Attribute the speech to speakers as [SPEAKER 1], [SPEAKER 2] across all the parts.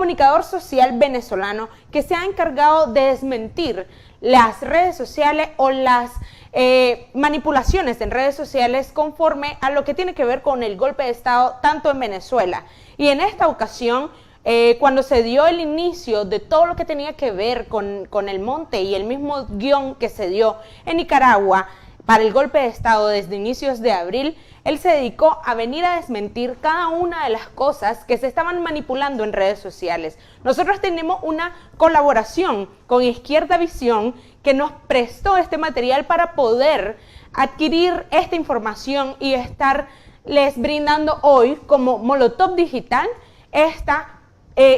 [SPEAKER 1] comunicador social venezolano que se ha encargado de desmentir las redes sociales o las manipulaciones en redes sociales conforme a lo que tiene que ver con el golpe de Estado tanto en Venezuela. Y en esta ocasión, cuando se dio el inicio de todo lo que tenía que ver con el monte y el mismo guión que se dio en Nicaragua para el golpe de Estado desde inicios de abril, él se dedicó a venir a desmentir cada una de las cosas que se estaban manipulando en redes sociales. Nosotros tenemos una colaboración con Izquierda Visión que nos prestó este material para poder adquirir esta información y estarles brindando hoy como Molotov Digital esta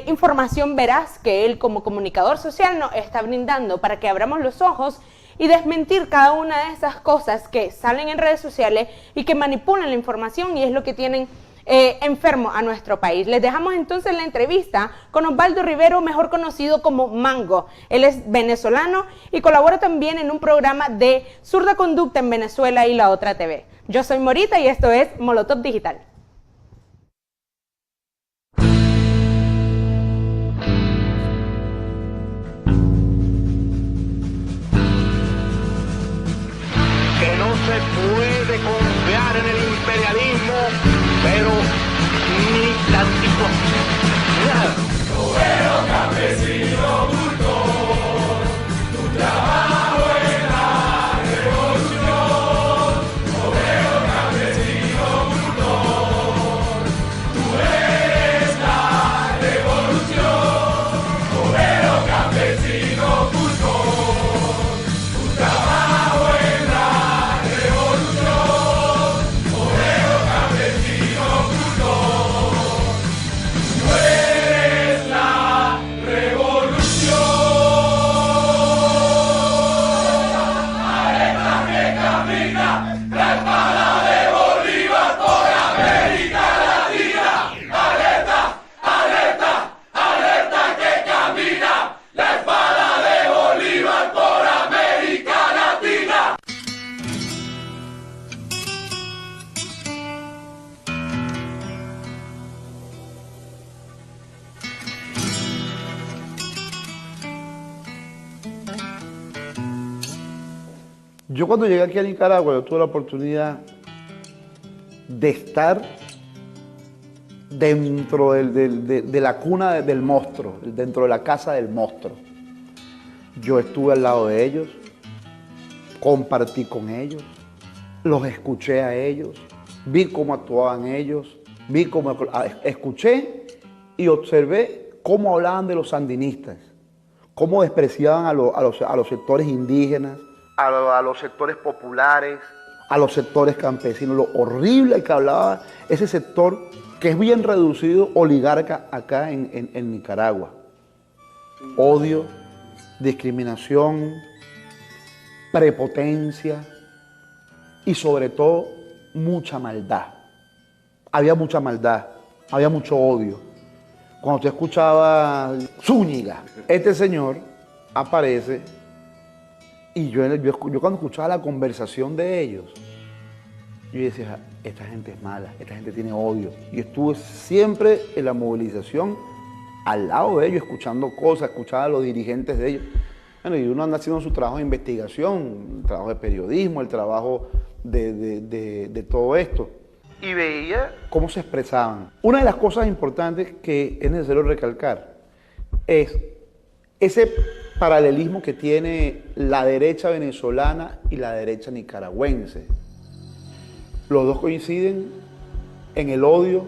[SPEAKER 1] información veraz que él como comunicador social nos está brindando para que abramos los ojos y desmentir cada una de esas cosas que salen en redes sociales y que manipulan la información y es lo que tienen enfermo a nuestro país. Les dejamos entonces la entrevista con Osvaldo Rivero, mejor conocido como Mango. Él es venezolano y colabora también en un programa de Zurda Conducta en Venezuela y La Otra TV. Yo soy Morita y esto es Molotov Digital.
[SPEAKER 2] Se puede confiar en el imperialismo, pero ni tantito. Nada.
[SPEAKER 3] Obrero, campesino, bulto, tu trabajo en la revolución. Obrero, campesino, bulto, tú eres la revolución. Obrero, campesino, bulto, tu trabajo en la
[SPEAKER 4] Yo cuando llegué aquí a Nicaragua, yo tuve la oportunidad de estar dentro de la cuna del monstruo, dentro de la casa del monstruo. Yo estuve al lado de ellos, compartí con ellos, los escuché a ellos, vi cómo actuaban ellos, escuché y observé cómo hablaban de los sandinistas, cómo despreciaban a los sectores indígenas, a los sectores populares, a los sectores campesinos, lo horrible que hablaba ese sector que es bien reducido, oligarca acá en Nicaragua. Odio, discriminación, prepotencia y sobre todo mucha maldad. Había mucha maldad, había mucho odio. Cuando usted escuchaba Zúñiga, este señor aparece. Y yo cuando escuchaba la conversación de ellos, yo decía, esta gente es mala, esta gente tiene odio. Y estuve siempre en la movilización al lado de ellos, escuchando cosas, escuchaba a los dirigentes de ellos. Bueno, y uno anda haciendo su trabajo de investigación, el trabajo de periodismo, el trabajo de todo esto. Y veía cómo se expresaban. Una de las cosas importantes que es necesario recalcar es ese paralelismo que tiene la derecha venezolana y la derecha nicaragüense. Los dos coinciden en el odio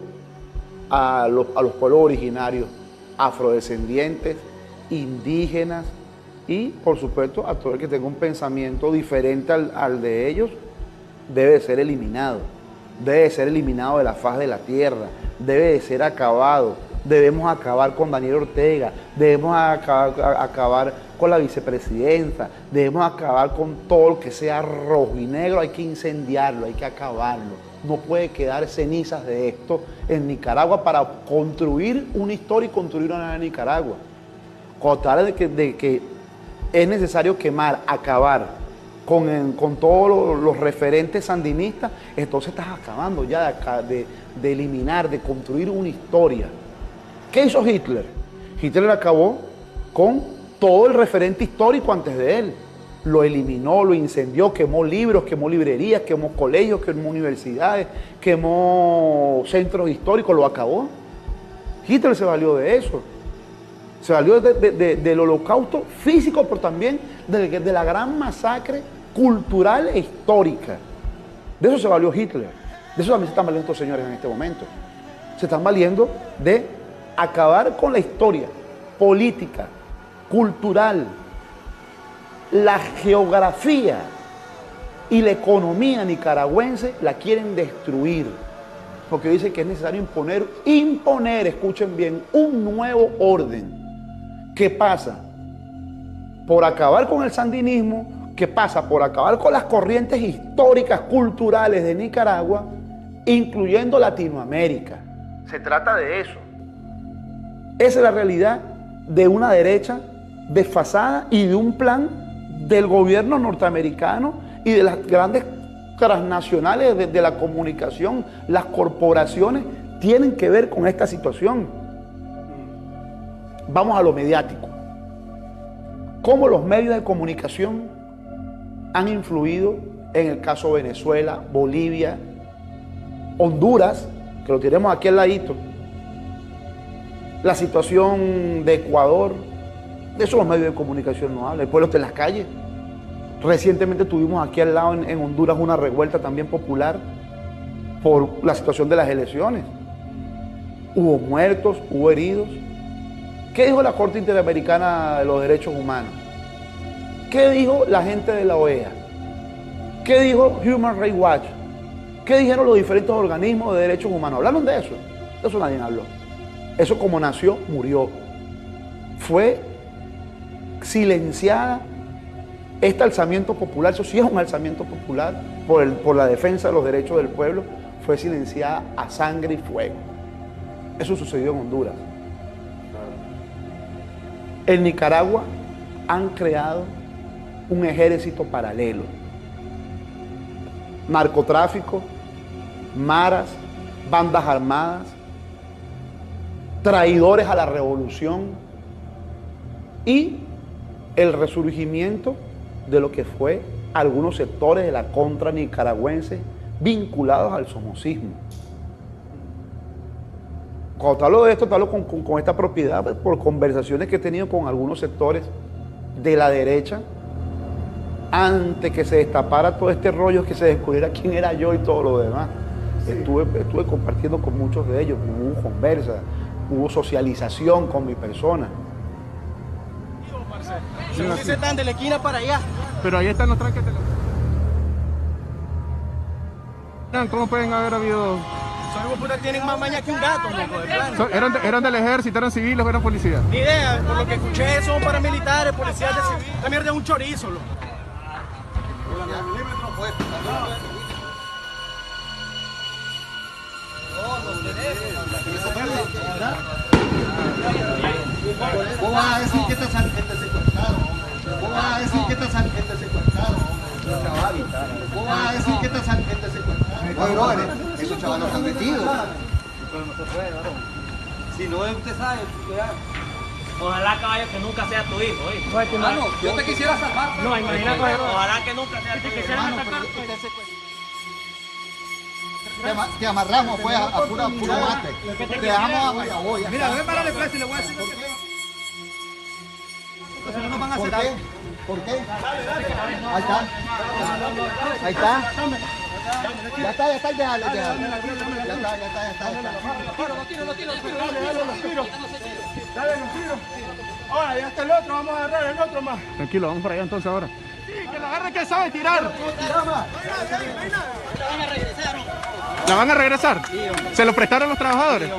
[SPEAKER 4] a los pueblos originarios, afrodescendientes, indígenas y, por supuesto, a todo el que tenga un pensamiento diferente al de ellos, debe ser eliminado. Debe ser eliminado de la faz de la tierra, debe de ser acabado. Debemos acabar con Daniel Ortega, debemos acabar con la vicepresidenta, debemos acabar con todo lo que sea rojo y negro, hay que incendiarlo, hay que acabarlo. No puede quedar cenizas de esto en Nicaragua para construir una historia y construir una nueva Nicaragua. Cuando te habla de que es necesario quemar, acabar con todos los referentes sandinistas, entonces estás acabando ya de eliminar, de construir una historia. ¿Qué hizo Hitler? Hitler acabó con todo el referente histórico antes de él. Lo eliminó, lo incendió, quemó libros, quemó librerías, quemó colegios, quemó universidades, quemó centros históricos, lo acabó. Hitler se valió de eso. Se valió del holocausto físico, pero también de la gran masacre cultural e histórica. De eso se valió Hitler. De eso también se están valiendo estos señores en este momento. Se están valiendo de acabar con la historia política, cultural, la geografía y la economía nicaragüense la quieren destruir. Porque dicen que es necesario imponer, escuchen bien, un nuevo orden. ¿Qué pasa? Por acabar con el sandinismo, ¿qué pasa? Por acabar con las corrientes históricas, culturales de Nicaragua, incluyendo Latinoamérica. Se trata de eso. Esa es la realidad de una derecha desfasada y de un plan del gobierno norteamericano y de las grandes transnacionales de la comunicación. Las corporaciones tienen que ver con esta situación. Vamos a lo mediático. ¿Cómo los medios de comunicación han influido en el caso Venezuela, Bolivia, Honduras, que lo tenemos aquí al ladito? La situación de Ecuador, de eso los medios de comunicación no hablan. El pueblo está en las calles. Recientemente tuvimos aquí al lado en Honduras una revuelta también popular por la situación de las elecciones. Hubo muertos, hubo heridos. ¿Qué dijo la Corte Interamericana de los Derechos Humanos? ¿Qué dijo la gente de la OEA? ¿Qué dijo Human Rights Watch? ¿Qué dijeron los diferentes organismos de derechos humanos? ¿Hablaron de eso? De eso nadie habló. Eso como nació, murió. Fue silenciada este alzamiento popular. Eso sí es un alzamiento popular por la defensa de los derechos del pueblo. Fue silenciada a sangre y fuego. Eso sucedió en Honduras. En Nicaragua han creado un ejército paralelo. Narcotráfico, maras, bandas armadas, traidores a la revolución y el resurgimiento de lo que fue algunos sectores de la contra nicaragüense vinculados al somocismo. Cuando te hablo de esto, te hablo con esta propiedad, pues, por conversaciones que he tenido con algunos sectores de la derecha antes que se destapara todo este rollo, que se descubriera quién era yo y todo lo demás. Sí. Estuve compartiendo con muchos de ellos, hubo conversa, hubo socialización con mi persona.
[SPEAKER 5] Sí, se están de la esquina para allá.
[SPEAKER 3] Pero ahí están los tranques de la... ¿Cómo pueden haber habido...?
[SPEAKER 5] Son hijos putas, tienen más maña que un gato, loco, de plano.
[SPEAKER 3] ¿Eran del ejército, eran civiles o eran policías?
[SPEAKER 5] Ni idea, por lo que escuché son paramilitares, policías de civil. Esta mierda es un chorizo, loco.
[SPEAKER 6] ¿Vos vas a decir que esta sargento secuestraron? ¿Vos vas a decir que esta sargento secuestraron? ¿Vos vas a decir que esta sargento secuestraron? Oye, brother, esos chavales están metidos.
[SPEAKER 7] Pero no se puede, varón. Si no, usted sabe, cuidado. Ojalá, caballo, que nunca sea tu hijo, ¿oíste? Hermano, yo te quisiera salvar. No, imagínate. Ojalá que nunca sea tu hijo.
[SPEAKER 6] Te amarramos pues a puro mate. Te dejamos a Guayaboya.
[SPEAKER 5] Mira, ven para el precio y le voy a decir lo que... Si no nos van a hacer algo.
[SPEAKER 6] ¿Por qué? Ahí está. Ahí está. Ya está, déjalo. Ya está.
[SPEAKER 5] Dale los tiros. Ahora, ya está el otro, vamos a agarrar el otro más.
[SPEAKER 3] Tranquilo, vamos para allá entonces ahora.
[SPEAKER 5] Sí, que lo agarre que sabe tirar.
[SPEAKER 3] ¿La van a regresar? ¿Se lo prestaron los trabajadores? No.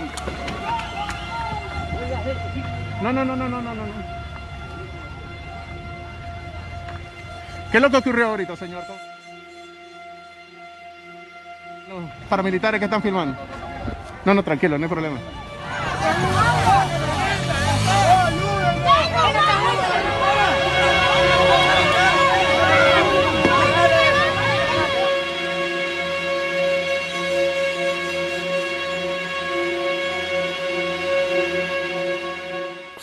[SPEAKER 3] ¿Qué es lo que ocurrió ahorita, señor? Los paramilitares que están filmando. No, tranquilo, no hay problema.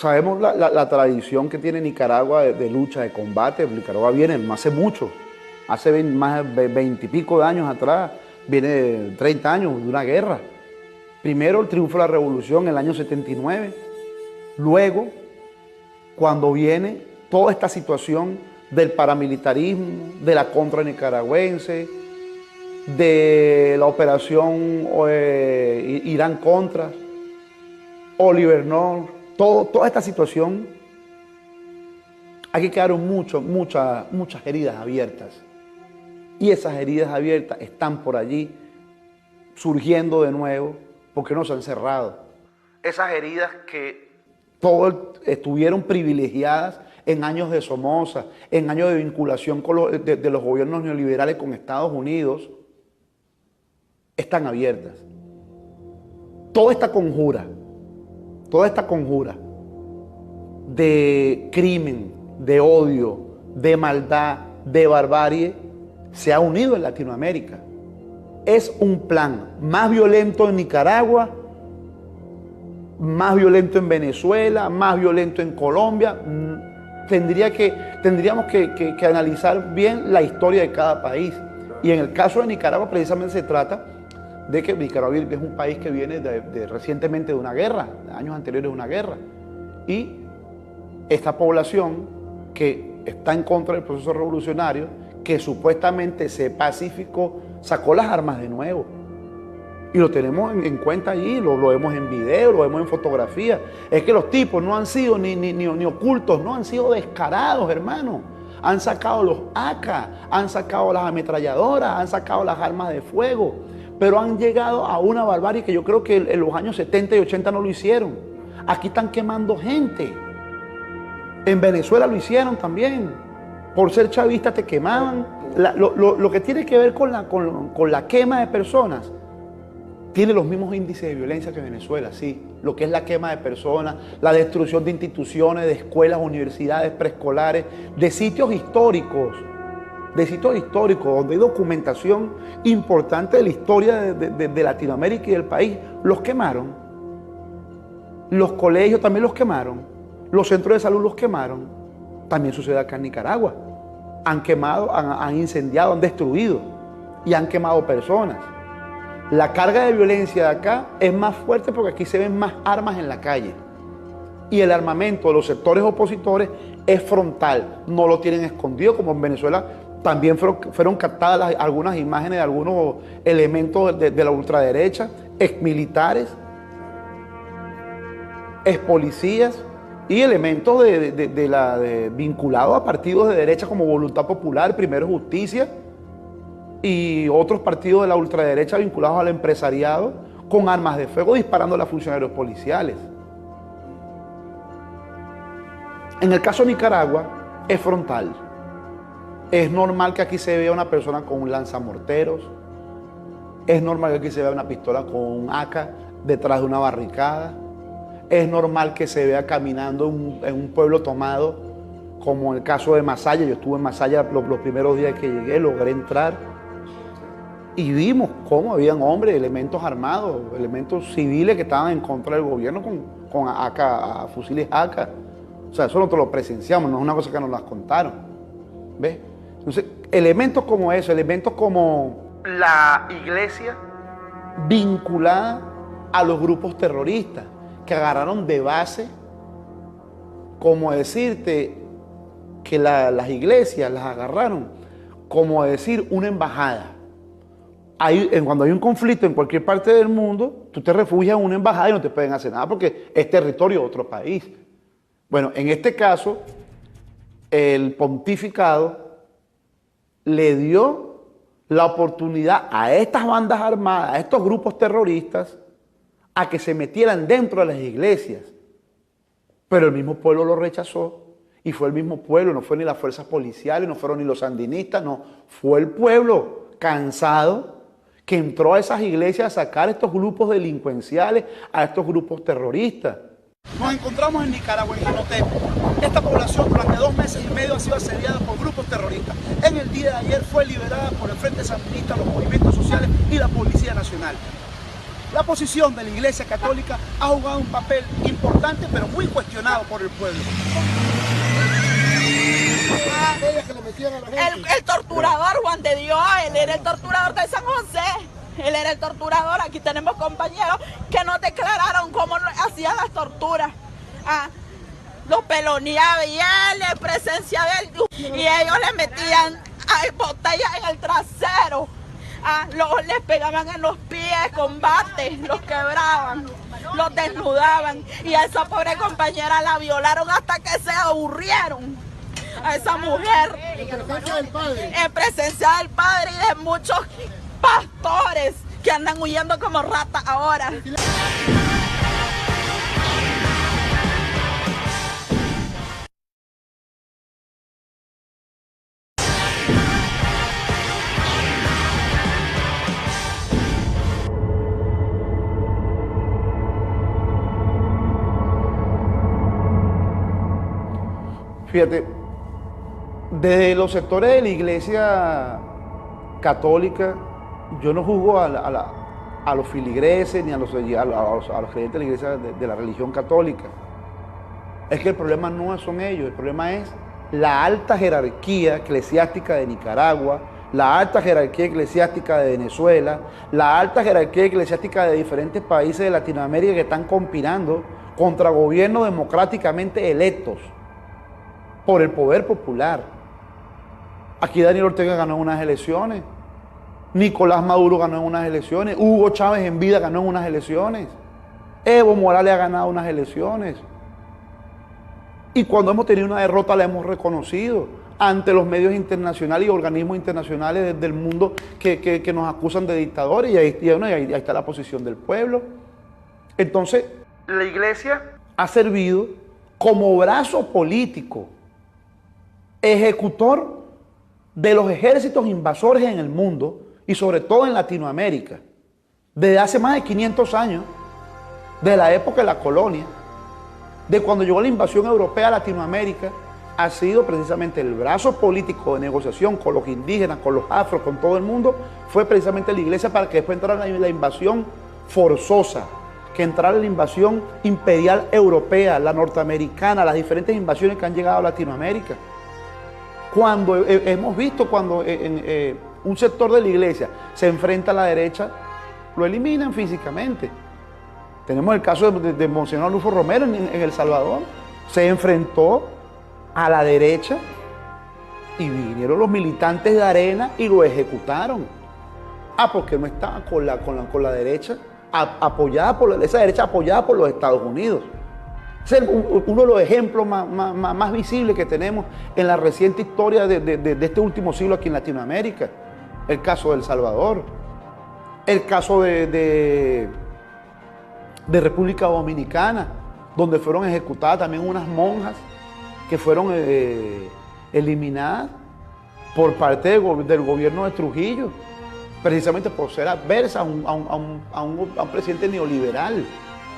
[SPEAKER 4] sabemos la tradición que tiene Nicaragua de lucha, de combate. Nicaragua viene no hace mucho, hace más de 20 y pico de años atrás, viene 30 años de una guerra. Primero el triunfo de la revolución en el año 79, luego cuando viene toda esta situación del paramilitarismo, de la contra nicaragüense, de la operación Irán Contra, Oliver North, toda esta situación, aquí quedaron muchas heridas abiertas. Y esas heridas abiertas están por allí surgiendo de nuevo porque no se han cerrado. Esas heridas que estuvieron privilegiadas en años de Somoza, en años de vinculación con de los gobiernos neoliberales con Estados Unidos, están abiertas. Toda esta conjura de crimen, de odio, de maldad, de barbarie, se ha unido en Latinoamérica. Es un plan más violento en Nicaragua, más violento en Venezuela, más violento en Colombia. Tendríamos que analizar bien la historia de cada país. Y en el caso de Nicaragua precisamente se trata de que Nicaragua es un país que viene recientemente de una guerra, de años anteriores de una guerra. Y esta población que está en contra del proceso revolucionario, que supuestamente se pacificó, sacó las armas de nuevo. Y lo tenemos en cuenta allí, lo vemos en video, lo vemos en fotografía. Es que los tipos no han sido ni ocultos, no han sido descarados, hermano. Han sacado los AK, han sacado las ametralladoras, han sacado las armas de fuego. Pero han llegado a una barbarie que yo creo que en los años 70 y 80 no lo hicieron. Aquí están quemando gente. En Venezuela lo hicieron también. Por ser chavistas te quemaban. Lo que tiene que ver con la quema de personas tiene los mismos índices de violencia que Venezuela, sí. Lo que es la quema de personas, la destrucción de instituciones, de escuelas, universidades, preescolares, de sitios históricos, donde hay documentación importante de la historia de Latinoamérica y del país. Los quemaron. Los colegios también los quemaron. Los centros de salud los quemaron. También sucede acá en Nicaragua. Han quemado, han incendiado, han destruido y han quemado personas. La carga de violencia de acá es más fuerte porque aquí se ven más armas en la calle. Y el armamento de los sectores opositores es frontal, no lo tienen escondido como en Venezuela. También fueron captadas algunas imágenes de algunos elementos de la ultraderecha, exmilitares, expolicías y elementos vinculados a partidos de derecha como Voluntad Popular, Primero Justicia y otros partidos de la ultraderecha vinculados al empresariado con armas de fuego disparando a los funcionarios policiales. En el caso de Nicaragua es frontal. Es normal que aquí se vea una persona con un lanzamorteros. Es normal que aquí se vea una pistola con un AK detrás de una barricada. Es normal que se vea caminando en un pueblo tomado, como en el caso de Masaya. Yo estuve en Masaya los primeros días que llegué, logré entrar y vimos cómo habían hombres, elementos armados, elementos civiles que estaban en contra del gobierno con AK, fusiles AK. O sea, eso nosotros lo presenciamos, no es una cosa que nos las contaron. ¿Ves? Entonces, elementos como eso, elementos como la iglesia vinculada a los grupos terroristas, que agarraron de base, como decirte, que las iglesias las agarraron, como decir una embajada. Cuando hay un conflicto en cualquier parte del mundo, tú te refugias en una embajada y no te pueden hacer nada porque es territorio de otro país. Bueno, en este caso, el pontificado le dio la oportunidad a estas bandas armadas, a estos grupos terroristas, a que se metieran dentro de las iglesias. Pero el mismo pueblo lo rechazó y fue el mismo pueblo, no fue ni las fuerzas policiales, no fueron ni los sandinistas, no, fue el pueblo cansado que entró a esas iglesias a sacar a estos grupos delincuenciales, a estos grupos terroristas.
[SPEAKER 5] Nos encontramos en Nicaragua, en Janotepe. Esta población durante 2 meses y medio ha sido asediada por grupos terroristas. En el día de ayer fue liberada por el Frente Sandinista, los movimientos sociales y la Policía Nacional. La posición de la Iglesia Católica ha jugado un papel importante, pero muy cuestionado por el pueblo.
[SPEAKER 8] El torturador Juan de Dios, él era el torturador de San José. Él era el torturador. Aquí tenemos compañeros que nos declararon cómo hacían las torturas. Los peloneaba y él en presencia de él. Y ellos le metían botellas en el trasero. Les pegaban en los pies con bates, los quebraban, los desnudaban. Y a esa pobre compañera la violaron hasta que se aburrieron. A esa mujer. En presencia del Padre. En presencia del Padre y de muchos pastores que andan huyendo como ratas ahora.
[SPEAKER 4] Fíjate, desde los sectores de la Iglesia Católica, yo no juzgo a los filigreses ni a los creyentes de la Iglesia de la religión católica. Es que el problema no son ellos, el problema es la alta jerarquía eclesiástica de Nicaragua, la alta jerarquía eclesiástica de Venezuela, la alta jerarquía eclesiástica de diferentes países de Latinoamérica que están conspirando contra gobiernos democráticamente electos por el poder popular. Aquí Daniel Ortega ganó unas elecciones, Nicolás Maduro ganó en unas elecciones, Hugo Chávez en vida ganó en unas elecciones, Evo Morales ha ganado unas elecciones. Y cuando hemos tenido una derrota la hemos reconocido ante los medios internacionales y organismos internacionales del mundo que nos acusan de dictadores, y ahí está la posición del pueblo. Entonces, la Iglesia ha servido como brazo político, ejecutor de los ejércitos invasores en el mundo y sobre todo en Latinoamérica, desde hace más de 500 años, de la época de la colonia, de cuando llegó la invasión europea a Latinoamérica, ha sido precisamente el brazo político de negociación con los indígenas, con los afros, con todo el mundo, fue precisamente la Iglesia para que después entrara la invasión forzosa, que entrara la invasión imperial europea, la norteamericana, las diferentes invasiones que han llegado a Latinoamérica. Cuando hemos visto cuando un sector de la Iglesia se enfrenta a la derecha, lo eliminan físicamente. Tenemos el caso de Monseñor Lufo Romero en El Salvador. Se enfrentó a la derecha y vinieron los militantes de Arena y lo ejecutaron. Porque no estaba con la derecha apoyada por esa derecha apoyada por los Estados Unidos. Es uno de los ejemplos más visibles que tenemos en la reciente historia de este último siglo aquí en Latinoamérica. El caso de El Salvador, el caso de República Dominicana, donde fueron ejecutadas también unas monjas que fueron eliminadas por parte del gobierno de Trujillo, precisamente por ser adversa a un presidente neoliberal,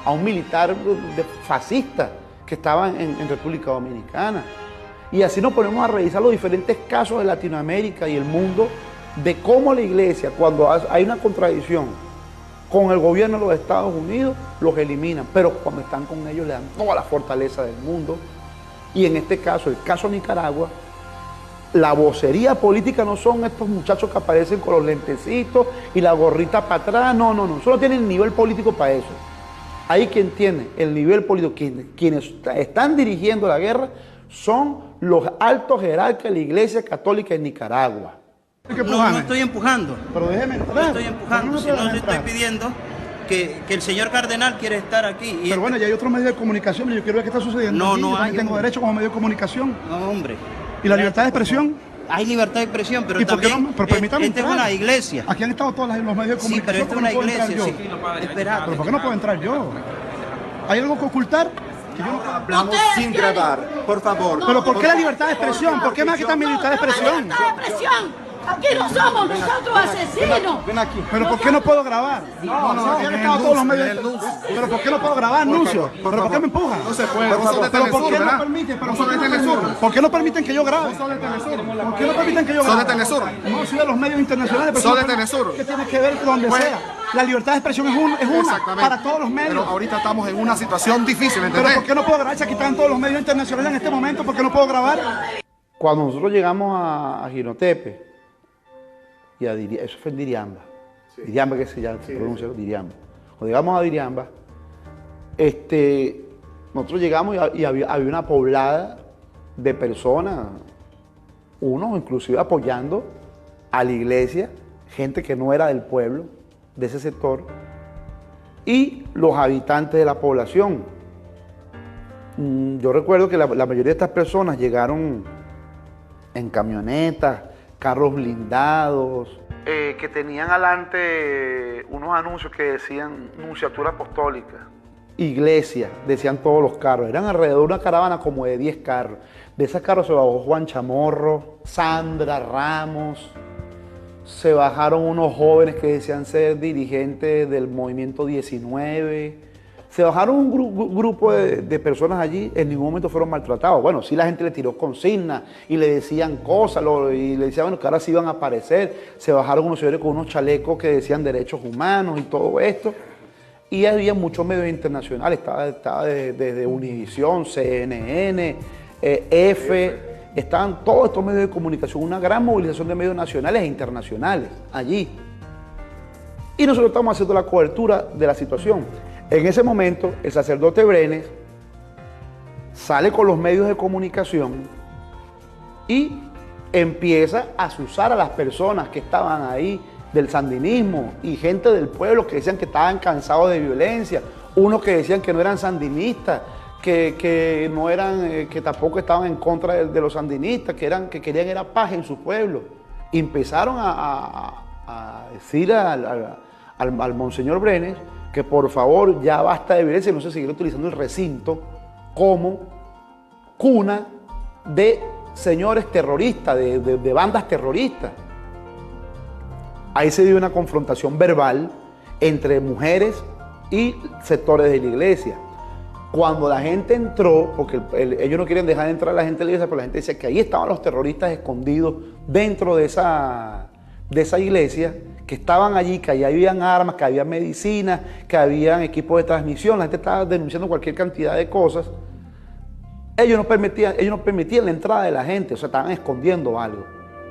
[SPEAKER 4] a un militar fascista que estaba en República Dominicana. Y así nos ponemos a revisar los diferentes casos de Latinoamérica y el mundo de cómo la Iglesia, cuando hay una contradicción con el gobierno de los Estados Unidos, los eliminan, pero cuando están con ellos le dan toda la fortaleza del mundo. Y en este caso, el caso Nicaragua, la vocería política no son estos muchachos que aparecen con los lentecitos y la gorrita para atrás, no, solo tienen nivel político para eso. Ahí quien tiene el nivel político, quienes están dirigiendo la guerra, son los altos jerarcas de la Iglesia Católica en Nicaragua.
[SPEAKER 5] No estoy empujando.
[SPEAKER 4] Pero déjeme entrar.
[SPEAKER 5] No estoy empujando, sino le estoy pidiendo que el señor cardenal quiere estar aquí.
[SPEAKER 3] Pero bueno, ya hay otro medio de comunicación, yo quiero ver qué está sucediendo.
[SPEAKER 5] No,
[SPEAKER 3] aquí.
[SPEAKER 5] no
[SPEAKER 3] Yo
[SPEAKER 5] hay.
[SPEAKER 3] tengo derecho como medio de comunicación.
[SPEAKER 5] No, hombre.
[SPEAKER 3] ¿Y la libertad de expresión?
[SPEAKER 5] Hay libertad de expresión, pero
[SPEAKER 3] ¿Y por qué
[SPEAKER 5] también
[SPEAKER 3] no? Pero permítame
[SPEAKER 5] esta es
[SPEAKER 3] entrar.
[SPEAKER 5] una iglesia.
[SPEAKER 3] Aquí han estado todos los medios de
[SPEAKER 5] Sí,
[SPEAKER 3] comunicación.
[SPEAKER 5] pero esta es una
[SPEAKER 3] ¿Cómo puedo entrar
[SPEAKER 5] iglesia.
[SPEAKER 3] yo?
[SPEAKER 5] Sí. Espera.
[SPEAKER 3] ¿Pero por qué no puedo entrar yo? ¿Hay algo que ocultar? Que yo no puedo-
[SPEAKER 6] Hablamos sin grabar, por favor.
[SPEAKER 3] ¿Pero por qué la libertad de expresión? ¿Por qué me quitan mi libertad de expresión?
[SPEAKER 9] Aquí no somos nosotros asesinos.
[SPEAKER 6] Ven aquí.
[SPEAKER 3] ¿Pero por qué no puedo grabar? No, aquí han estado todos los medios. ¿Pero por qué no puedo grabar, Nuncio? ¿Pero por qué me empujan?
[SPEAKER 6] No se puede.
[SPEAKER 3] ¿Pero por qué no
[SPEAKER 6] ¿verdad?
[SPEAKER 3] permiten? ¿Pero
[SPEAKER 6] ¿Vos sos de Telesur?
[SPEAKER 3] ¿Por qué no permiten que yo grabe?
[SPEAKER 6] ¿Sos de Telesur?
[SPEAKER 3] ¿Por qué no permiten que yo
[SPEAKER 6] ¿Sos
[SPEAKER 3] grabe?
[SPEAKER 6] de Telesur?
[SPEAKER 3] No, soy de los medios internacionales. pero
[SPEAKER 6] ¿Sos de
[SPEAKER 3] no-
[SPEAKER 6] Telesur?
[SPEAKER 3] ¿Qué tiene que ver con donde
[SPEAKER 6] Pues,
[SPEAKER 3] sea?
[SPEAKER 5] La libertad de expresión es una
[SPEAKER 6] Exactamente.
[SPEAKER 5] para todos los medios.
[SPEAKER 6] Pero ahorita estamos en una situación difícil,
[SPEAKER 5] Pero
[SPEAKER 6] ¿entendés?
[SPEAKER 5] ¿por qué no puedo grabar? Si aquí están todos los medios internacionales en este momento, ¿por qué no puedo grabar?
[SPEAKER 4] Cuando nosotros llegamos a Jinotepe, y eso fue en Diriamba, Diriamba que se llama, se pronuncia Diriamba. Cuando llegamos a Diriamba, nosotros llegamos y había una poblada de personas, unos inclusive apoyando a la iglesia, gente que no era del pueblo, de ese sector, y los habitantes de la población. Yo recuerdo que la mayoría de estas personas llegaron en camionetas, carros blindados, que tenían adelante unos anuncios que decían Nunciatura Apostólica, iglesia, decían todos los carros. Eran alrededor de una caravana como de 10 carros. De esos carros se bajó Juan Chamorro, Sandra Ramos, se bajaron unos jóvenes que decían ser dirigentes del Movimiento 19. Se bajaron un grupo de personas allí, en ningún momento fueron maltratados. Bueno, sí la gente le tiró consignas y le decían cosas, y le decían bueno, que ahora sí iban a aparecer. Se bajaron unos señores con unos chalecos que decían derechos humanos y todo esto. Y había muchos medios internacionales, estaba desde Univisión, CNN, EFE, estaban todos estos medios de comunicación, una gran movilización de medios nacionales e internacionales allí. Y nosotros estamos haciendo la cobertura de la situación. En ese momento, el sacerdote Brenes sale con los medios de comunicación y empieza a azuzar a las personas que estaban ahí del sandinismo y gente del pueblo que decían que estaban cansados de violencia, unos que decían que no eran sandinistas, que no eran, que tampoco estaban en contra de los sandinistas, que querían era paz en su pueblo. Y empezaron a decir al monseñor Brenes que por favor ya basta de violencia y no se siguiera utilizando el recinto como cuna de señores terroristas, de bandas terroristas. Ahí se dio una confrontación verbal entre mujeres y sectores de la iglesia. Cuando la gente entró, porque ellos no quieren dejar entrar a la gente de la iglesia, pero la gente decía que ahí estaban los terroristas escondidos dentro de esa iglesia, que estaban allí, que allí habían armas, que había medicinas, que habían equipos de transmisión, la gente estaba denunciando cualquier cantidad de cosas. Ellos no permitían la entrada de la gente, o sea, estaban escondiendo algo.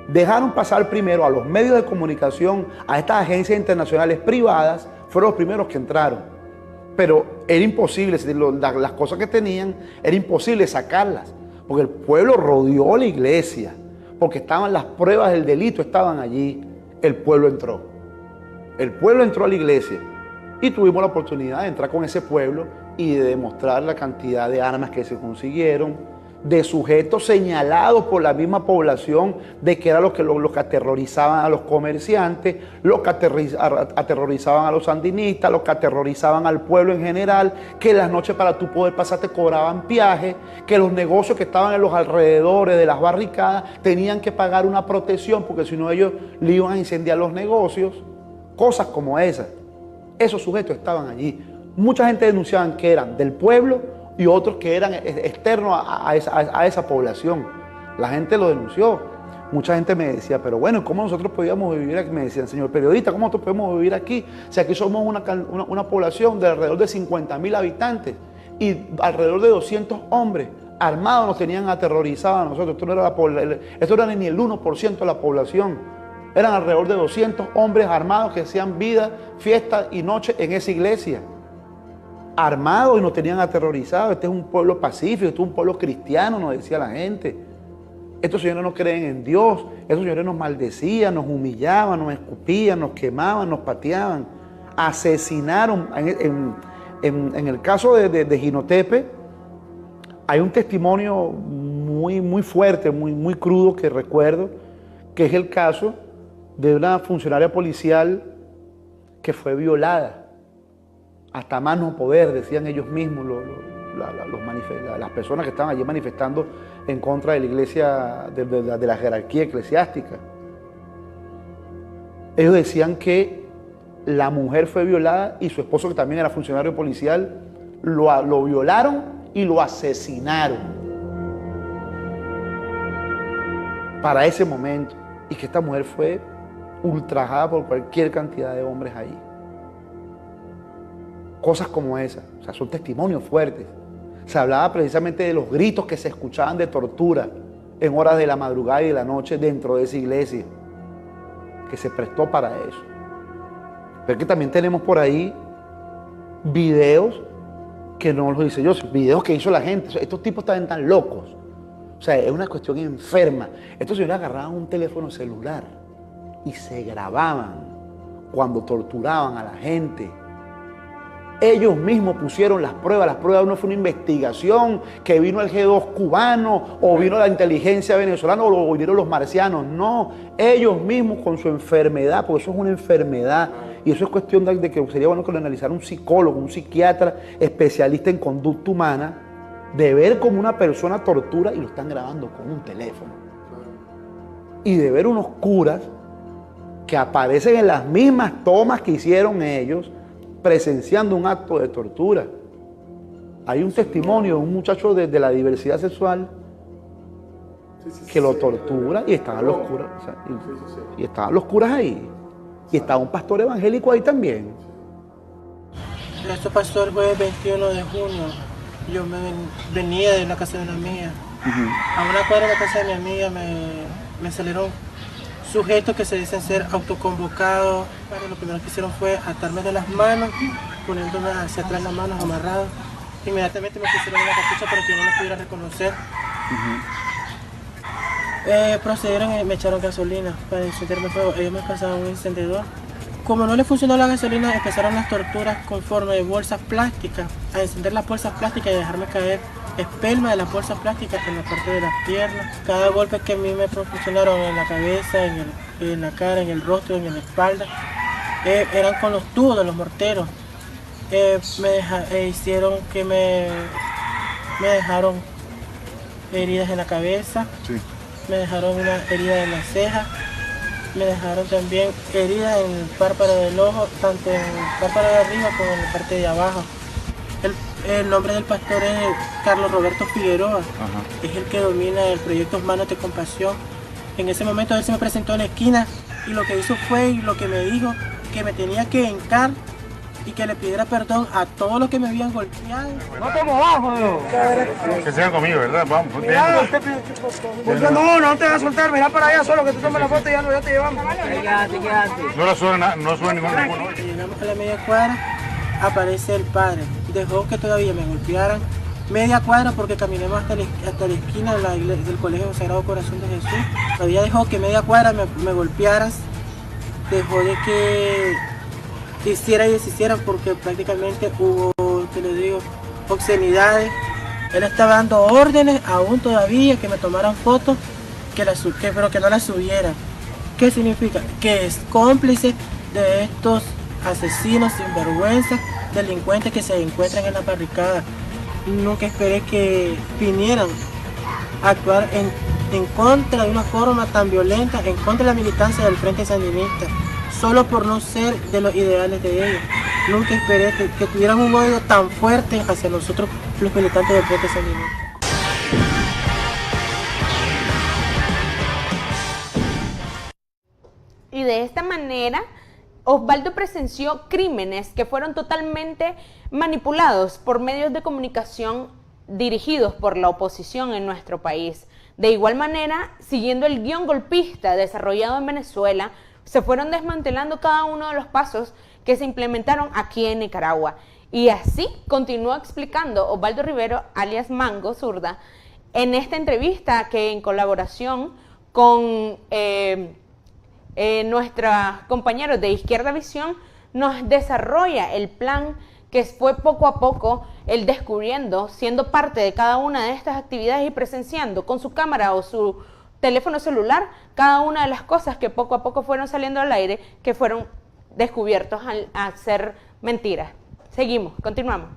[SPEAKER 4] Dejaron pasar primero a los medios de comunicación, a estas agencias internacionales privadas, fueron los primeros que entraron. Pero era imposible, las cosas que tenían, era imposible sacarlas, porque el pueblo rodeó la iglesia, porque estaban las pruebas del delito, estaban allí. El pueblo entró. El pueblo entró a la iglesia y tuvimos la oportunidad de entrar con ese pueblo y de demostrar la cantidad de armas que se consiguieron, de sujetos señalados por la misma población de que eran los que aterrorizaban a los comerciantes, los que aterrorizaban a los sandinistas, los que aterrorizaban al pueblo en general, que en las noches para tú poder pasar te cobraban peaje, que los negocios que estaban en los alrededores de las barricadas tenían que pagar una protección porque si no ellos le iban a incendiar los negocios, cosas como esas. Esos sujetos estaban allí. Mucha gente denunciaban que eran del pueblo y otros que eran externos a esa población. La gente lo denunció. Mucha gente me decía, pero bueno, ¿cómo nosotros podíamos vivir aquí? Me decían, señor periodista, ¿cómo nosotros podemos vivir aquí? Si aquí somos una población de alrededor de 50.000 habitantes y alrededor de 200 hombres armados nos tenían aterrorizados a nosotros. Esto no era ni el 1% de la población. Eran alrededor de 200 hombres armados que hacían vida, fiesta y noche en esa iglesia. Armados y nos tenían aterrorizados. Este es un pueblo pacífico, este es un pueblo cristiano, nos decía la gente. Estos señores no creen en Dios, estos señores nos maldecían, nos humillaban, nos escupían, nos quemaban, nos pateaban. Asesinaron. En el caso de Jinotepe, hay un testimonio muy fuerte, muy crudo que recuerdo, que es el caso de una funcionaria policial que fue violada. Hasta más no poder, decían ellos mismos, las personas que estaban allí manifestando en contra de la iglesia, de la jerarquía eclesiástica. Ellos decían que la mujer fue violada y su esposo, que también era funcionario policial, lo violaron y lo asesinaron. Para ese momento. Y que esta mujer fue ultrajada por cualquier cantidad de hombres ahí. cosas como esas. O sea, son testimonios fuertes. Se hablaba precisamente de los gritos que se escuchaban de tortura en horas de la madrugada y de la noche dentro de esa iglesia, que se prestó para eso. Pero que también tenemos por ahí videos que no los hice yo, videos que hizo la gente. O sea, estos tipos estaban tan locos. O sea, es una cuestión enferma. Estos señores agarraban un teléfono celular y se grababan cuando torturaban a la gente. Ellos mismos pusieron las pruebas no fue una investigación que vino el G2 cubano o vino la inteligencia venezolana o vinieron los marcianos, no, ellos mismos con su enfermedad, porque eso es una enfermedad y eso es cuestión de que sería bueno que lo analizara un psicólogo, un psiquiatra especialista en conducta humana, de ver cómo una persona tortura y lo están grabando con un teléfono y de ver unos curas que aparecen en las mismas tomas que hicieron ellos presenciando un acto de tortura. Hay un testimonio de un muchacho de la diversidad sexual que lo tortura y estaban los curas, o sea, y estaban los curas ahí y estaba un pastor evangélico ahí también.
[SPEAKER 10] Esto pasó el jueves 21 de junio. Yo venía de la casa de una amiga. A una cuadra de la casa de mi amiga me salieron sujetos que se dicen ser autoconvocados. Lo primero que hicieron fue atarme de las manos, poniéndome hacia atrás las manos amarradas. Inmediatamente me pusieron una capucha para que yo no los pudiera reconocer. Procedieron y me echaron gasolina para encenderme fuego. Ellos me pasaban un encendedor. Como no le funcionó la gasolina, empezaron las torturas con forma de bolsas plásticas, a encender las bolsas plásticas y dejarme caer espelma de las bolsas plásticas en la parte de las piernas. Cada golpe que a mí me proporcionaron en la cabeza, en la cara, en el rostro, en la espalda, eran con los tubos de los morteros. Hicieron que me dejaron heridas en la cabeza, me dejaron una herida en la ceja, me dejaron también heridas en el párpado del ojo, tanto en el párpado de arriba como en la parte de abajo. El nombre del pastor es Carlos Roberto Figueroa. Es el que domina el proyecto Manos de Compasión. En ese momento él se me presentó en la esquina y lo que hizo fue, y lo que me dijo, que me tenía que hincar y que le pidiera perdón a todos los que me habían golpeado.
[SPEAKER 3] No estamos abajo,
[SPEAKER 11] Que sean conmigo, ¿verdad? Vamos.
[SPEAKER 3] No te vas a soltar, mira para allá solo que tú tomes la foto y ya te llevamos.
[SPEAKER 11] No la suena ninguno.
[SPEAKER 10] Llegamos a la media cuadra, aparece el padre. Dejó que todavía me golpearan media cuadra porque caminemos hasta la esquina del Colegio Sagrado Corazón de Jesús. Todavía dejó que media cuadra me golpearas. Dejó de que hiciera y deshiciera porque prácticamente hubo, te lo digo, obscenidades. Él estaba dando órdenes aún todavía que me tomaran fotos, pero que no las subiera. ¿Qué significa? Que es cómplice de estos asesinos sinvergüenzas, delincuentes que se encuentran en la barricada. Nunca esperé que vinieran a actuar en contra de una forma tan violenta, en contra de la militancia del Frente Sandinista, solo por no ser de los ideales de ellos. Nunca esperé que tuvieran un odio tan fuerte hacia nosotros, los militantes del Frente Sandinista.
[SPEAKER 1] Y de esta manera, Osvaldo presenció crímenes que fueron totalmente manipulados por medios de comunicación dirigidos por la oposición en nuestro país. De igual manera, siguiendo el guión golpista desarrollado en Venezuela, se fueron desmantelando cada uno de los pasos que se implementaron aquí en Nicaragua. Y así continuó explicando Osvaldo Rivero, alias Mango Zurda, en esta entrevista que en colaboración con nuestros compañeros de Izquierda Visión nos desarrolla el plan que fue poco a poco él descubriendo, siendo parte de cada una de estas actividades y presenciando con su cámara o su teléfono celular cada una de las cosas que poco a poco fueron saliendo al aire, que fueron descubiertos a ser mentiras. Seguimos, continuamos.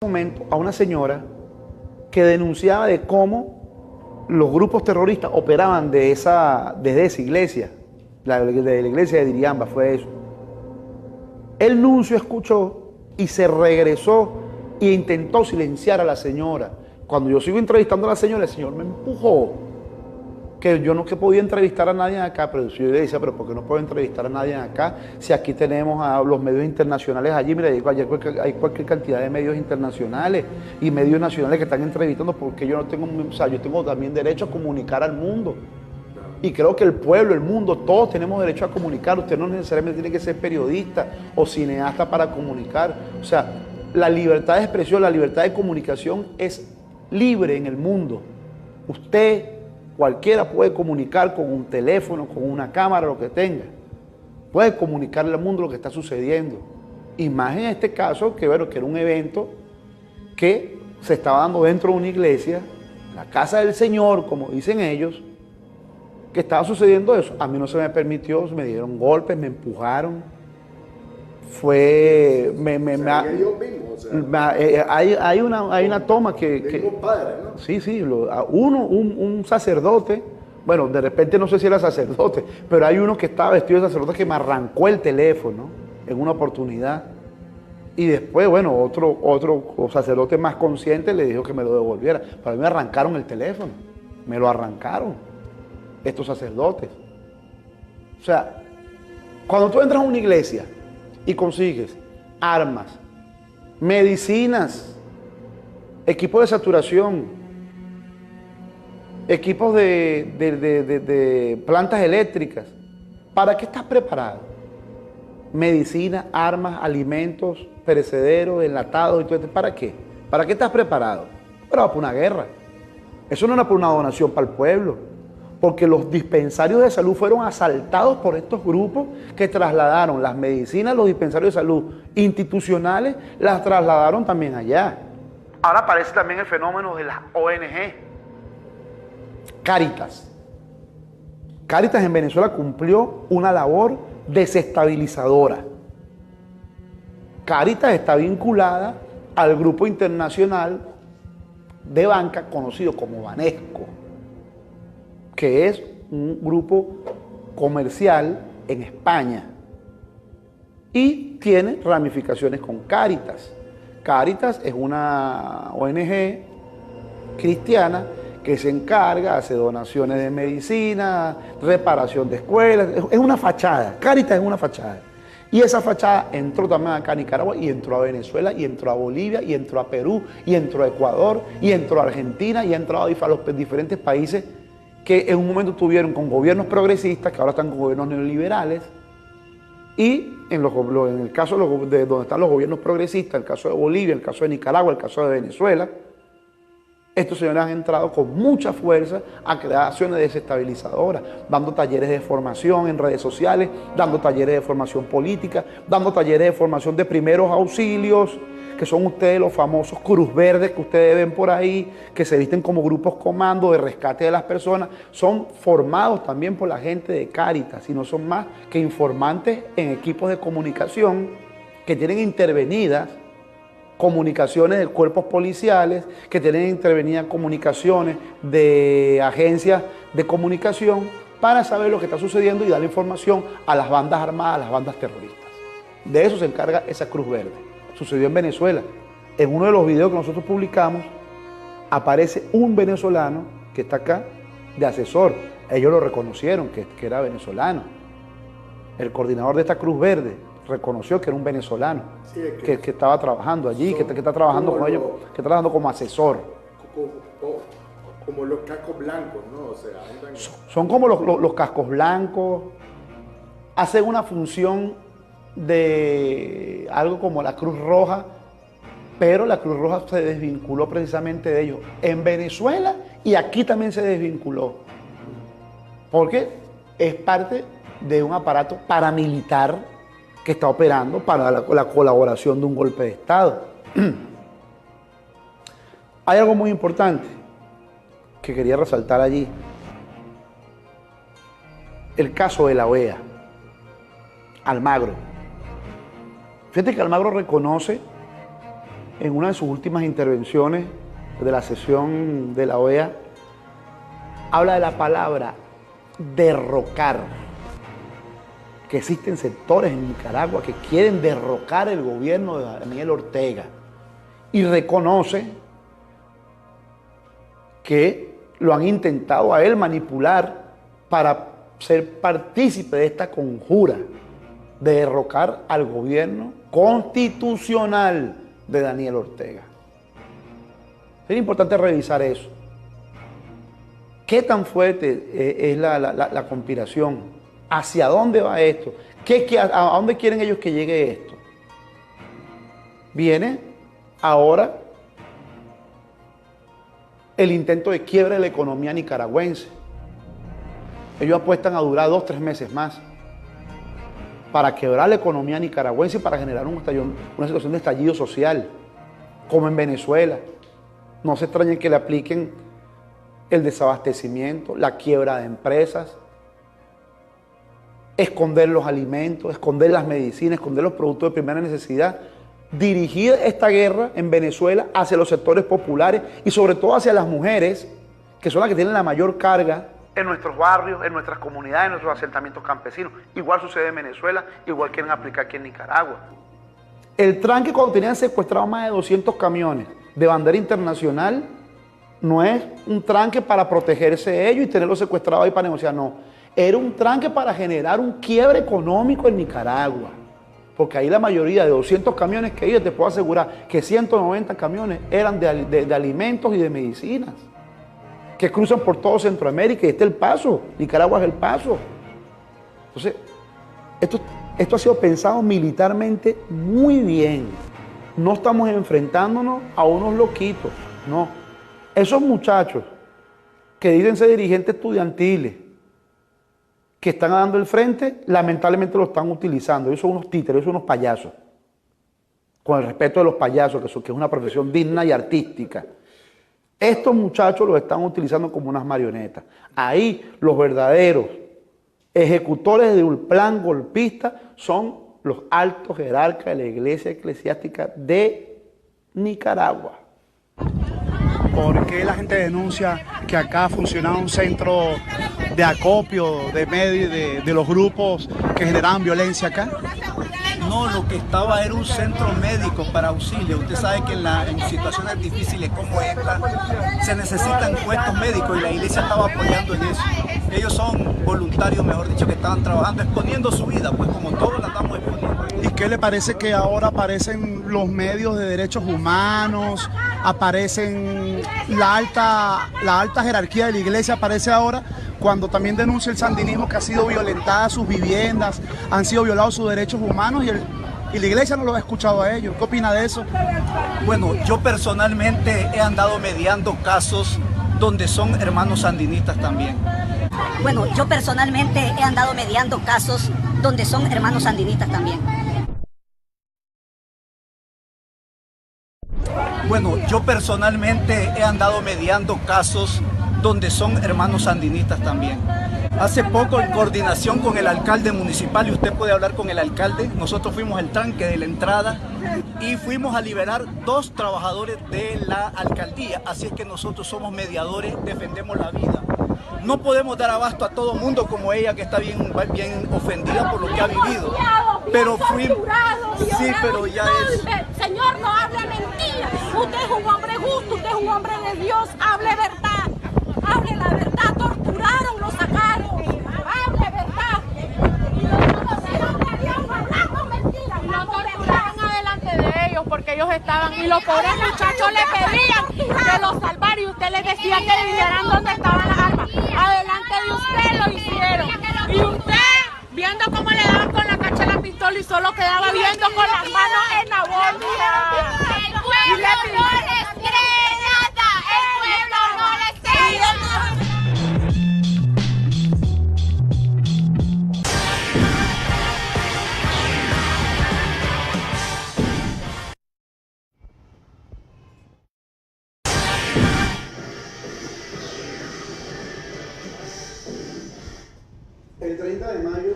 [SPEAKER 4] Momento a una señora que denunciaba de cómo los grupos terroristas operaban desde esa iglesia, de la iglesia de Diriamba, fue eso. El nuncio escuchó y se regresó e intentó silenciar a la señora Cuando yo sigo entrevistando a la señora, el señor me empujó, que yo no que podía entrevistar a nadie acá, pero yo le decía, pero ¿por qué no puedo entrevistar a nadie acá? Si aquí tenemos a los medios internacionales allí, mira, hay cualquier cantidad de medios internacionales y medios nacionales que están entrevistando, porque yo no tengo, o sea, yo tengo también derecho a comunicar al mundo. Y creo que el pueblo, el mundo, todos tenemos derecho a comunicar. Usted no necesariamente tiene que ser periodista o cineasta para comunicar. O sea, la libertad de expresión, la libertad de comunicación es libre en el mundo. Usted, cualquiera puede comunicar con un teléfono, con una cámara, lo que tenga. Puede comunicarle al mundo lo que está sucediendo. Y más en este caso, que bueno, que era un evento que se estaba dando dentro de una iglesia, la casa del Señor, como dicen ellos, que estaba sucediendo eso. A mí no se me permitió, me dieron golpes, me empujaron. Fue... hay una toma que
[SPEAKER 6] padre, ¿no?
[SPEAKER 4] Sí, un sacerdote, bueno, de repente no sé si era sacerdote, pero hay uno que estaba vestido de sacerdote que me arrancó el teléfono en una oportunidad. Y después, bueno, otro sacerdote más consciente le dijo que me lo devolviera. Para mí me arrancaron el teléfono, me lo arrancaron estos sacerdotes. O sea, cuando tú entras a una iglesia y consigues armas, medicinas, equipos de saturación, equipos de plantas eléctricas, ¿para qué estás preparado? Medicina, armas, alimentos perecederos, enlatados y todo esto. ¿Para qué? ¿Para qué estás preparado? Para una guerra. Eso no era por una donación para el pueblo, porque los dispensarios de salud fueron asaltados por estos grupos que trasladaron las medicinas, los dispensarios de salud institucionales, las trasladaron también allá. Ahora aparece también el fenómeno de las ONG. Cáritas. Cáritas en Venezuela cumplió una labor desestabilizadora. Cáritas está vinculada al grupo internacional de banca conocido como Banesco, que es un grupo comercial en España y tiene ramificaciones con Cáritas. Cáritas es una ONG cristiana que se encarga, hace donaciones de medicina, reparación de escuelas, es una fachada. Cáritas es una fachada. Y esa fachada entró también acá a Nicaragua y entró a Venezuela y entró a Bolivia y entró a Perú y entró a Ecuador y entró a Argentina y entró a los diferentes países que en un momento tuvieron con gobiernos progresistas, que ahora están con gobiernos neoliberales, y en el caso de donde están los gobiernos progresistas, el caso de Bolivia, el caso de Nicaragua, el caso de Venezuela, estos señores han entrado con mucha fuerza a crear acciones desestabilizadoras, dando talleres de formación en redes sociales, dando talleres de formación política, dando talleres de formación de primeros auxilios, que son ustedes los famosos Cruz Verdes que ustedes ven por ahí, que se visten como grupos comando de rescate de las personas, son formados también por la gente de Cáritas, y no son más que informantes en equipos de comunicación que tienen intervenidas comunicaciones de cuerpos policiales, que tienen intervenidas comunicaciones de agencias de comunicación para saber lo que está sucediendo y dar información a las bandas armadas, a las bandas terroristas. De eso se encarga esa Cruz Verde. Sucedió en Venezuela. En uno de los videos que nosotros publicamos aparece un venezolano que está acá de asesor. Ellos lo reconocieron que era venezolano. El coordinador de esta Cruz Verde reconoció que era un venezolano, sí, que estaba trabajando allí, que está trabajando con ellos, que está trabajando como asesor.
[SPEAKER 6] Como los cascos blancos, ¿no? O sea,
[SPEAKER 4] son como los cascos blancos, hacen una función de algo como la Cruz Roja, pero la Cruz Roja se desvinculó precisamente de ellos en Venezuela y aquí también se desvinculó, porque es parte de un aparato paramilitar que está operando para la colaboración de un golpe de Estado. Hay algo muy importante que quería resaltar allí. El caso de la OEA, Almagro. Fíjate que Almagro reconoce en una de sus últimas intervenciones de la sesión de la OEA, habla de la palabra derrocar, que existen sectores en Nicaragua que quieren derrocar el gobierno de Daniel Ortega, y reconoce que lo han intentado a él manipular para ser partícipe de esta conjura de derrocar al gobierno constitucional de Daniel Ortega. Es importante revisar eso. ¿Qué tan fuerte es la conspiración? ¿Hacia dónde va esto? ¿A dónde quieren ellos que llegue esto? Viene ahora el intento de quiebre de la economía nicaragüense. Ellos apuestan a durar 2 o 3 meses más para quebrar la economía nicaragüense y para generar una situación de estallido social, como en Venezuela. No se extrañen que le apliquen el desabastecimiento, la quiebra de empresas, esconder los alimentos, esconder las medicinas, esconder los productos de primera necesidad. Dirigir esta guerra en Venezuela hacia los sectores populares y sobre todo hacia las mujeres, que son las que tienen la mayor carga en nuestros barrios, en nuestras comunidades, en nuestros asentamientos campesinos. Igual sucede en Venezuela, igual quieren aplicar aquí en Nicaragua. El tranque, cuando tenían secuestrado más de 200 camiones de bandera internacional, no es un tranque para protegerse de ellos y tenerlos secuestrados ahí para negociar, no. Era un tranque para generar un quiebre económico en Nicaragua. Porque ahí la mayoría de 200 camiones que iban, te puedo asegurar que 190 camiones eran de alimentos y de medicinas, que cruzan por todo Centroamérica y este es el paso. Nicaragua es el paso. Entonces, esto ha sido pensado militarmente muy bien. No estamos enfrentándonos a unos loquitos, no. Esos muchachos que dicen ser dirigentes estudiantiles, que están dando el frente, lamentablemente lo están utilizando. Ellos son unos títeres, ellos son unos payasos. Con el respeto de los payasos, que es una profesión digna y artística. Estos muchachos los están utilizando como unas marionetas. Ahí los verdaderos ejecutores de un plan golpista son los altos jerarcas de la iglesia eclesiástica de Nicaragua.
[SPEAKER 5] ¿Por qué la gente denuncia que acá funcionaba un centro de acopio de los grupos que generaban violencia acá?
[SPEAKER 12] No, lo que estaba era un centro médico para auxilio. Usted sabe que en situaciones difíciles como esta se necesitan puestos médicos y la iglesia estaba apoyando en eso. Ellos son voluntarios, mejor dicho, que estaban trabajando, exponiendo su vida, pues como todos la estamos exponiendo.
[SPEAKER 5] ¿Y qué le parece que ahora aparecen los medios de derechos humanos, aparecen la alta jerarquía de la iglesia, aparece ahora cuando también denuncia el sandinismo que ha sido violentada sus viviendas, han sido violados sus derechos humanos y la iglesia no lo ha escuchado a ellos? ¿Qué opina de eso?
[SPEAKER 12] Bueno, yo personalmente he andado mediando casos donde son hermanos sandinistas también.
[SPEAKER 13] Bueno, yo personalmente he andado mediando casos donde son hermanos sandinistas también.
[SPEAKER 12] Bueno, yo personalmente he andado mediando casos donde son hermanos sandinistas también. Hace poco, en coordinación con el alcalde municipal, y usted puede hablar con el alcalde, nosotros fuimos al tranque de la entrada y fuimos a liberar 2 trabajadores de la alcaldía. Así es que nosotros somos mediadores, defendemos la vida. No podemos dar abasto a todo mundo como ella, que está bien ofendida por lo que ha vivido. Pero fuimos... Sí, pero ya es...
[SPEAKER 9] Señor, no hable mentira. Usted es un hombre justo, usted es un hombre de Dios. Hable verdad. Hable la verdad. Torturaron, lo sacaron. Hable verdad. Y lo conocieron de Dios hablando mentiras.
[SPEAKER 14] Lo torturaron adelante de ellos porque ellos estaban... Y los pobres muchachos le pedían que los salvara y usted les decía que dijeran dónde estaban las armas. Adelante de usted lo hicieron. Y usted, viendo cómo le daban con la cacha la pistola y solo quedaba viendo con las manos en la bolsa.
[SPEAKER 9] El pueblo no les cree nada. El pueblo no les cree nada.
[SPEAKER 4] El 30 de mayo.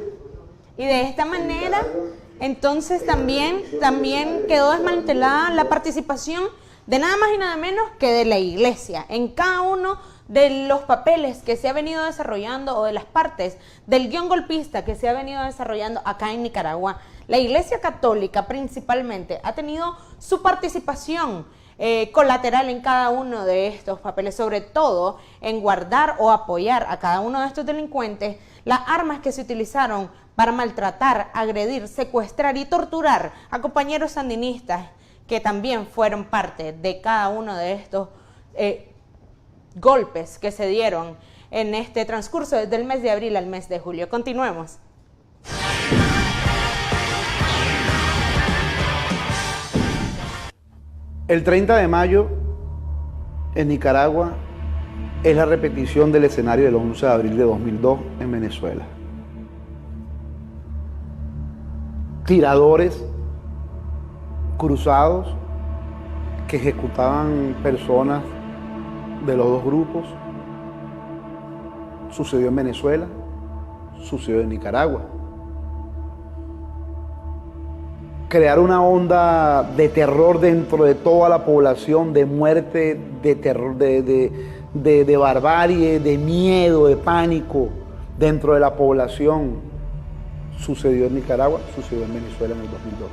[SPEAKER 1] Y de esta manera, entonces también quedó desmantelada la participación de nada más y nada menos que de la iglesia en cada uno de los papeles que se ha venido desarrollando o de las partes del guión golpista que se ha venido desarrollando acá en Nicaragua. La iglesia católica principalmente ha tenido su participación colateral en cada uno de estos papeles, sobre todo en guardar o apoyar a cada uno de estos delincuentes las armas que se utilizaron para maltratar, agredir, secuestrar y torturar a compañeros sandinistas que también fueron parte de cada uno de estos golpes que se dieron en este transcurso desde el mes de abril al mes de julio. Continuemos.
[SPEAKER 4] El 30 de mayo en Nicaragua es la repetición del escenario del 11 de abril de 2002 en Venezuela. Tiradores cruzados que ejecutaban personas de los dos grupos. Sucedió en Venezuela, sucedió en Nicaragua. Crear una onda de terror dentro de toda la población, de muerte, de terror, de barbarie, de miedo, de pánico dentro de la población. Sucedió en Nicaragua, sucedió en Venezuela en el 2002.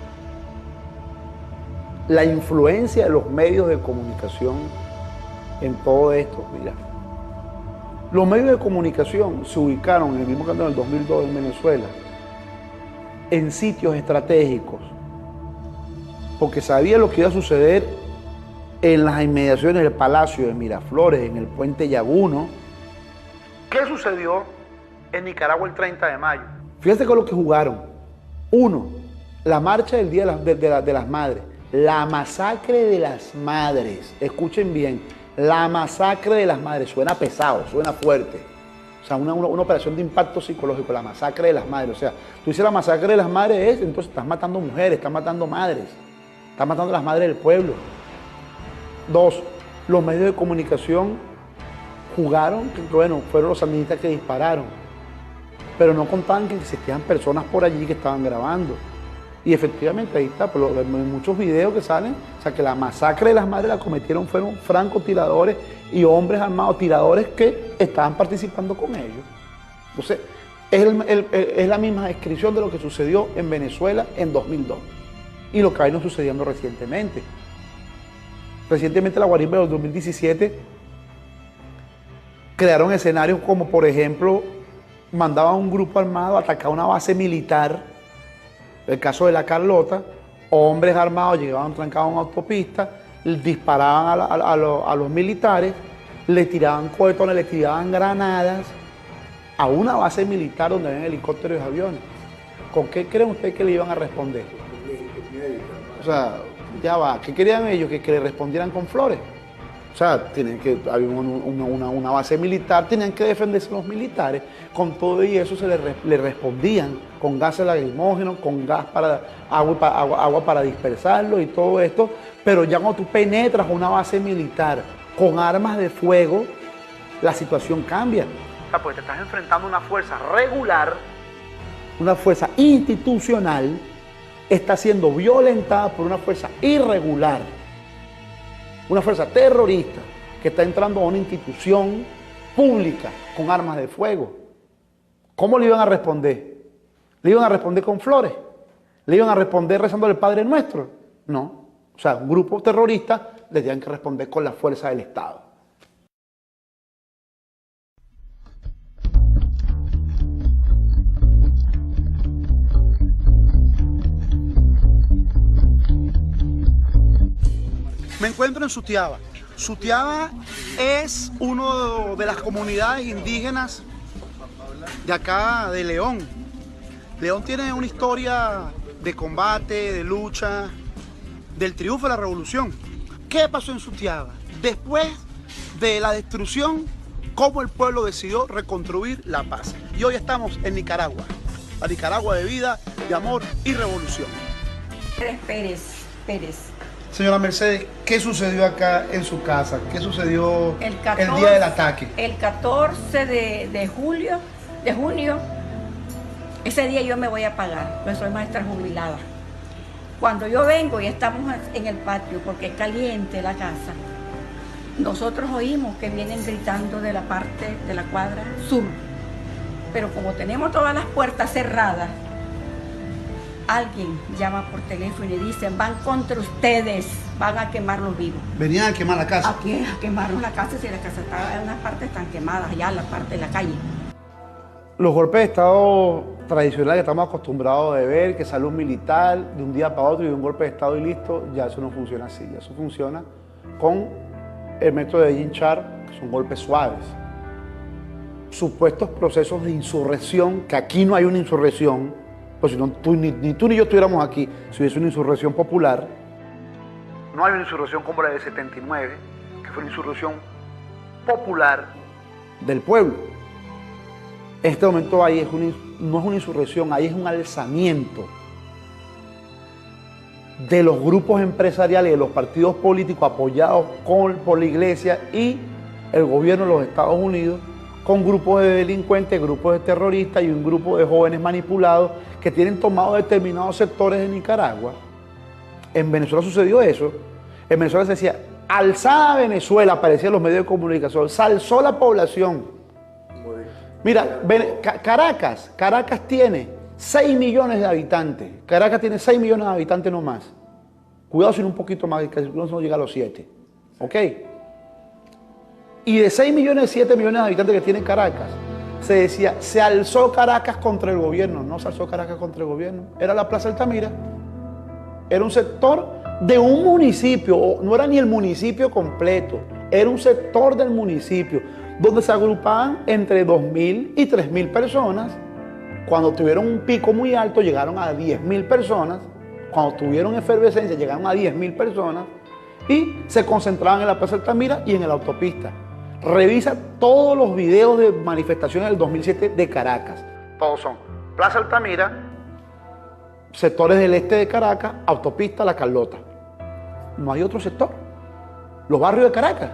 [SPEAKER 4] La influencia de los medios de comunicación en todo esto, mira. Los medios de comunicación se ubicaron en el mismo camino del 2002 en Venezuela, en sitios estratégicos, porque sabía lo que iba a suceder en las inmediaciones del Palacio de Miraflores, en el Puente Yaguno. ¿Qué sucedió en Nicaragua el 30 de mayo? Fíjate con lo que jugaron. Uno, la marcha del Día de las Madres, la masacre de las madres. Escuchen bien, la masacre de las madres. Suena pesado, suena fuerte. O sea, una operación de impacto psicológico, la masacre de las madres. O sea, tú dices la masacre de las madres entonces estás matando mujeres, estás matando madres, estás matando a las madres del pueblo. Dos, los medios de comunicación jugaron, que bueno, fueron los sandinistas que dispararon, pero no contaban que existían personas por allí que estaban grabando. Y efectivamente ahí está, pero en muchos videos que salen, o sea, que la masacre de las madres la cometieron fueron francotiradores y hombres armados, tiradores que estaban participando con ellos. Entonces, es la misma descripción de lo que sucedió en Venezuela en 2002 y lo que ha ido sucediendo recientemente. Recientemente la guarimba del 2017 crearon escenarios como, por ejemplo, mandaban un grupo armado a atacar una base militar. El caso de La Carlota, hombres armados llegaban trancados a una autopista, disparaban a los militares, le tiraban cohetones, le tiraban granadas a una base militar donde había helicópteros y aviones. ¿Con qué creen ustedes que le iban a responder? O sea, ya va, ¿qué querían ellos? Que le respondieran con flores. O sea, había una base militar, tenían que defenderse los militares. Con todo y eso le respondían con gases lacrimógenos, con gas agua para dispersarlo y todo esto. Pero ya cuando tú penetras una base militar con armas de fuego, la situación cambia. O sea, porque te estás enfrentando a una fuerza regular, una fuerza institucional, está siendo violentada por una fuerza irregular. Una fuerza terrorista que está entrando a una institución pública con armas de fuego. ¿Cómo le iban a responder? ¿Le iban a responder con flores? ¿Le iban a responder rezando el Padre Nuestro? No. O sea, un grupo terrorista le tenían que responder con la fuerza del Estado.
[SPEAKER 5] Me encuentro en Sutiaba. Sutiaba es una de las comunidades indígenas de acá de León. León tiene una historia de combate, de lucha, del triunfo de la revolución. ¿Qué pasó en Sutiaba? Después de la destrucción, cómo el pueblo decidió reconstruir la paz. Y hoy estamos en Nicaragua, la Nicaragua de vida, de amor y revolución.
[SPEAKER 15] Pérez.
[SPEAKER 5] Señora Mercedes, ¿qué sucedió acá en su casa? ¿Qué sucedió el día del ataque?
[SPEAKER 15] El 14 de junio, ese día yo me voy a pagar, pues soy maestra jubilada. Cuando yo vengo y estamos en el patio, porque es caliente la casa, nosotros oímos que vienen gritando de la parte de la cuadra sur. Pero como tenemos todas las puertas cerradas, alguien llama por teléfono y dicen, van contra ustedes, van a quemarlos vivos.
[SPEAKER 3] Venían a quemar la casa.
[SPEAKER 15] Aquí a quemaron la casa, si la casa estaba en unas partes están quemadas, allá en la parte de la calle.
[SPEAKER 4] Los golpes de Estado tradicionales que estamos acostumbrados de ver, que sale un militar de un día para otro y de un golpe de Estado y listo, ya eso no funciona así. Ya eso funciona con el método de Jim Sharp, que son golpes suaves. Supuestos procesos de insurrección, que aquí no hay una insurrección, pues si no, ni tú ni yo estuviéramos aquí, si hubiese una insurrección popular, no hay una insurrección como la del 79, que fue una insurrección popular del pueblo. En este momento ahí no es una insurrección, ahí es un alzamiento de los grupos empresariales, de los partidos políticos apoyados por la iglesia y el gobierno de los Estados Unidos, con grupos de delincuentes, grupos de terroristas y un grupo de jóvenes manipulados que tienen tomado determinados sectores de Nicaragua. En Venezuela sucedió eso. En Venezuela se decía, alzada Venezuela, aparecían los medios de comunicación, se alzó la población. Mira, Caracas tiene 6 millones de habitantes. Caracas tiene 6 millones de habitantes no más. Cuidado si no un poquito más, que no llega a los 7. ¿Ok? Y de 6 millones, 7 millones de habitantes que tiene Caracas, se decía, se alzó Caracas contra el gobierno. No se alzó Caracas contra el gobierno. Era la Plaza Altamira. Era un sector de un municipio, no era ni el municipio completo, era un sector del municipio, donde se agrupaban entre 2.000 y 3.000 personas. Cuando tuvieron un pico muy alto, llegaron a 10.000 personas. Cuando tuvieron efervescencia, llegaron a 10.000 personas. Y se concentraban en la Plaza Altamira y en la autopista. Revisa todos los videos de manifestaciones del 2007 de Caracas. Todos son Plaza Altamira, sectores del este de Caracas, autopista La Carlota. No hay otro sector. Los barrios de Caracas,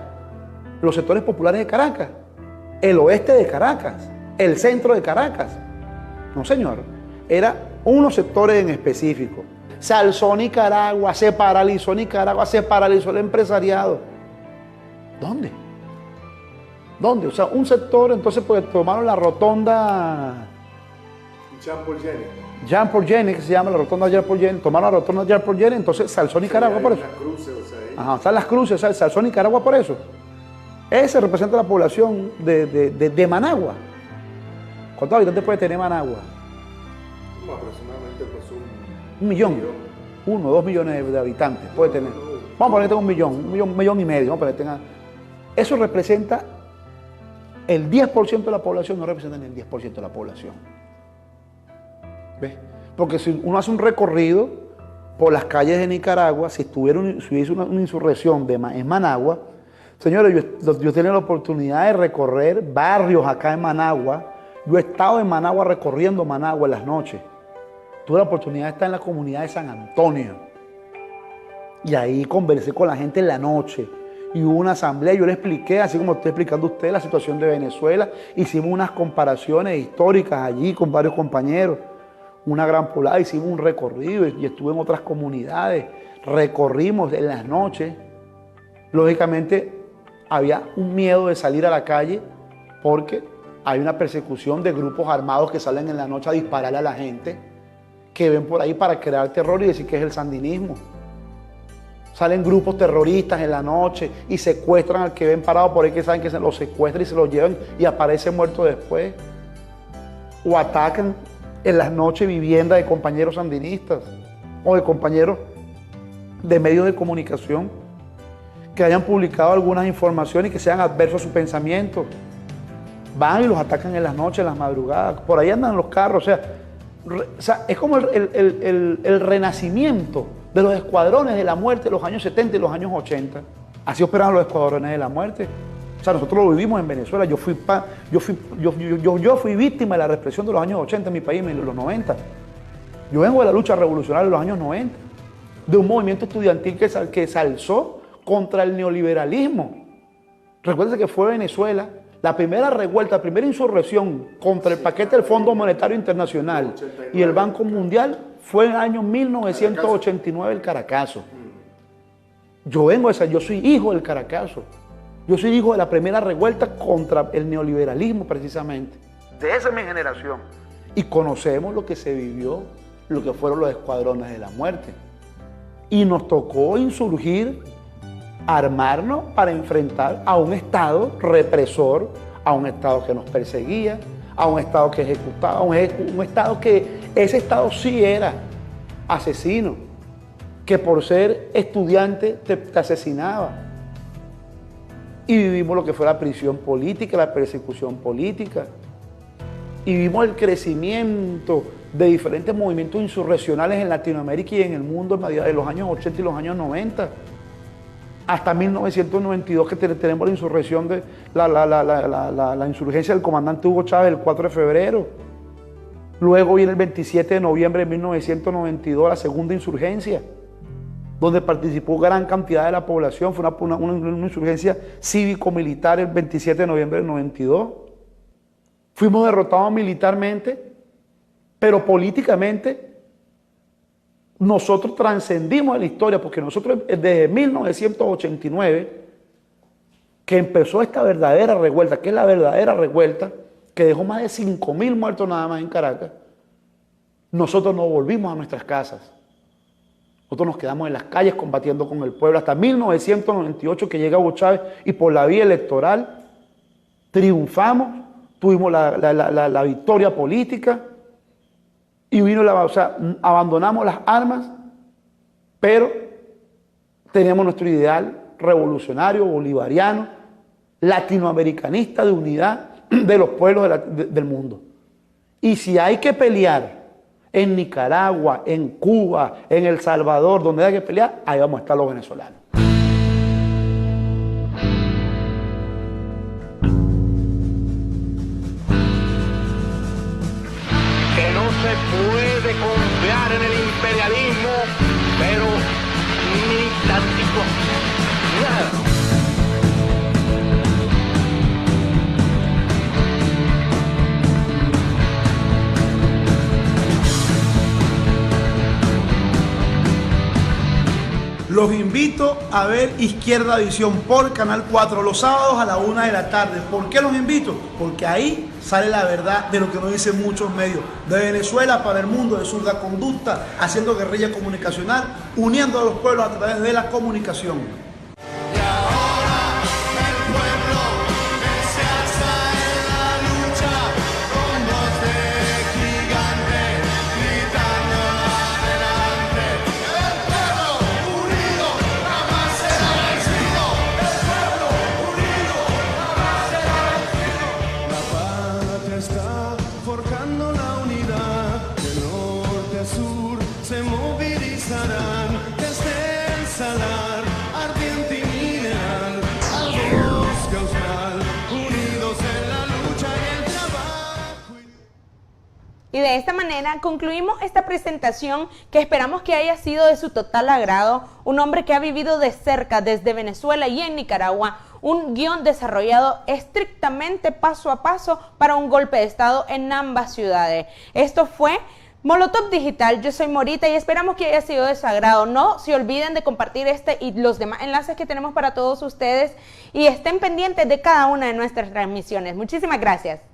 [SPEAKER 4] los sectores populares de Caracas, el oeste de Caracas, el centro de Caracas. No, señor. Era unos sectores en específico. Se alzó Nicaragua, se paralizó Nicaragua, se paralizó el empresariado. ¿Dónde? ¿Dónde? O sea, un sector, entonces pues tomaron la rotonda Jean Paul Jenny, que se llama la rotonda Jean Paul Jenny, tomaron la rotonda Jean Paul Jenny, entonces se alzó Nicaragua por eso. Ajá, están las cruces, o sea, se alzó Nicaragua por eso. Ese representa la población de Managua. ¿Cuántos habitantes puede tener Managua?
[SPEAKER 6] Aproximadamente pues
[SPEAKER 4] un millón. 1 o 2 millones de habitantes puede tener. Vamos a poner que tenga un millón y medio. Vamos a poner que tenga. Eso representa el 10% de la población, no representa ni el 10% de la población. ¿Ves? Porque si uno hace un recorrido por las calles de Nicaragua, si hubiese una insurrección en Managua, señores, yo tenía la oportunidad de recorrer barrios acá en Managua. Yo he estado en Managua recorriendo Managua en las noches. Tuve la oportunidad de estar en la comunidad de San Antonio. Y ahí conversé con la gente en la noche. Y hubo una asamblea, yo le expliqué, así como estoy explicando a usted, la situación de Venezuela. Hicimos unas comparaciones históricas allí con varios compañeros. Una gran poblada, hicimos un recorrido y estuve en otras comunidades. Recorrimos en las noches. Lógicamente, había un miedo de salir a la calle porque hay una persecución de grupos armados que salen en la noche a dispararle a la gente, que ven por ahí para crear terror y decir que es el sandinismo. Salen grupos terroristas en la noche y secuestran al que ven parado por ahí, que saben que se lo secuestran y se lo llevan y aparece muerto después. O atacan en las noches viviendas de compañeros sandinistas o de compañeros de medios de comunicación que hayan publicado algunas informaciones y que sean adversos a su pensamiento. Van y los atacan en las noches, en las madrugadas. Por ahí andan los carros. O sea, es como el renacimiento de los escuadrones de la muerte de los años 70 y los años 80. Así operaban los escuadrones de la muerte. O sea, nosotros lo vivimos en Venezuela. Yo fui víctima de la represión de los años 80 en mi país, en los 90. Yo vengo de la lucha revolucionaria de los años 90, de un movimiento estudiantil que se alzó contra el neoliberalismo. Recuérdense que fue Venezuela la primera revuelta, la primera insurrección contra el paquete del Fondo Monetario Internacional y el Banco Mundial fue en el año 1989 el Caracazo. Yo soy hijo del Caracazo. Yo soy hijo de la primera revuelta contra el neoliberalismo precisamente. De esa es mi generación. Y conocemos lo que se vivió lo que fueron los escuadrones de la muerte. Y nos tocó insurgir, armarnos para enfrentar a un Estado represor, a un Estado que nos perseguía, a un Estado que ejecutaba, un Estado que ese Estado sí era asesino, que por ser estudiante te asesinaba. Y vivimos lo que fue la prisión política, la persecución política. Y vimos el crecimiento de diferentes movimientos insurreccionales en Latinoamérica y en el mundo en los años 80 y los años 90. Hasta 1992 que tenemos la insurrección de la insurgencia del comandante Hugo Chávez el 4 de febrero. Luego viene el 27 de noviembre de 1992 la segunda insurgencia, donde participó gran cantidad de la población. Fue una insurgencia cívico-militar el 27 de noviembre del 92. Fuimos derrotados militarmente, pero políticamente nosotros trascendimos en la historia, porque nosotros desde 1989, que empezó esta verdadera revuelta, que es la verdadera revuelta, que dejó más de 5.000 muertos nada más en Caracas, nosotros no volvimos a nuestras casas. Nosotros nos quedamos en las calles combatiendo con el pueblo hasta 1998 que llega Hugo Chávez y por la vía electoral triunfamos, tuvimos la victoria política y vino abandonamos las armas, pero teníamos nuestro ideal revolucionario, bolivariano, latinoamericanista de unidad de los pueblos del mundo. Y si hay que pelear en Nicaragua, en Cuba, en El Salvador, donde haya que pelear, ahí vamos a estar los venezolanos.
[SPEAKER 2] Que no se puede confiar en el imperialismo, pero ni tantito, nada.
[SPEAKER 5] Los invito a ver Izquierda Visión por Canal 4 los sábados a la 1 de la tarde. ¿Por qué los invito? Porque ahí sale la verdad de lo que nos dicen muchos medios. De Venezuela para el mundo, de zurda conducta, haciendo guerrilla comunicacional, uniendo a los pueblos a través de la comunicación.
[SPEAKER 1] Y de esta manera concluimos esta presentación que esperamos que haya sido de su total agrado. Un hombre que ha vivido de cerca desde Venezuela y en Nicaragua, un guión desarrollado estrictamente paso a paso para un golpe de estado en ambas ciudades. Esto fue Molotov Digital. Yo soy Morita y esperamos que haya sido de su agrado. No se olviden de compartir este y los demás enlaces que tenemos para todos ustedes y estén pendientes de cada una de nuestras transmisiones. Muchísimas gracias.